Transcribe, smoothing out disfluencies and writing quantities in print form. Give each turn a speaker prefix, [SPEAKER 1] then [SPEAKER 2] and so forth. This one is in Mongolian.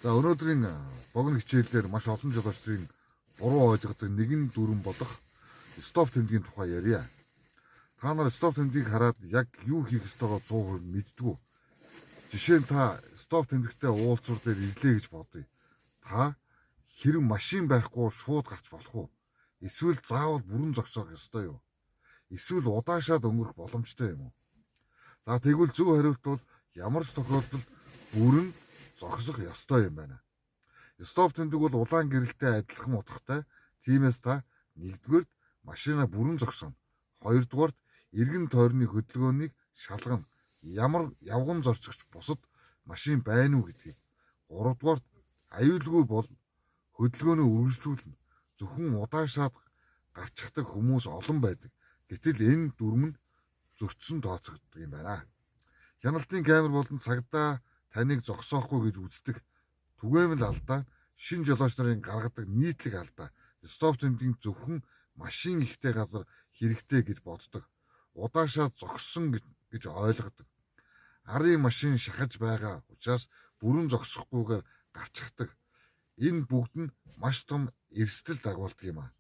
[SPEAKER 1] За өнөөдрийн богино хичээлээр маш олон жолоочдын буруу ойлгодог нэгэн дүрэн болох стоп тэмдгийн тухай ярья. Та нар стоп тэмдгийг хараад яг юу хийх ёстойгоо 100% мэддэггүй. Жишээ нь та стоп тэмдэгтээ уулзвар дээр ирлээ гэж бодъё. Та хэрэг машин байхгүй шууд гарч болох уу? Эсвэл заавал бүрэн зогсоох ёстой юу? Эсвэл удаашаад өнгөрөх боломжтой юм уу? За тэгвэл зөв хариулт бол ямар ч тохиолдолд бүрэн зогсох ёстой юм байна. Стоп тэмдэг бол улаан гэрэлтэй адилхан утгатай. Тиймээс та нэгдүгээрт машина бүрэн зогсоно. Хоёрдугаарт эргэн тойрны хөдөлгөөнийг шалгана. Ямар явган зорчигч бусад машин байна уу гэдгийг. Гуравдугаарт аюулгүй бол хөдөлгөөнөө үргэлжлүүлнэ. Зөвхөн удаашаад гарчихдаг хүмүүс олон байдаг. Гэтэл энэ дүрм нь зөрчсөн тооцогддог юм байна. Хяналтын камер болон цагдаа таныг зогсоохгүй гэж үздэг. Түгээмэл алдаа шин жолооч нарын гаргадаг нийтлэг алдаа. Стоп тэмдгийн зөвхөн машин ихтэй газар хэрэгтэй гэж боддог. Удаашаад зогссон гэж ойлгодог. Арын машин шахаж байгаа учраас бүрэн зогсохгүйгээр гарчихдаг. Энэ бүгд нь маш том эрсдэл дагуулдаг юм аа.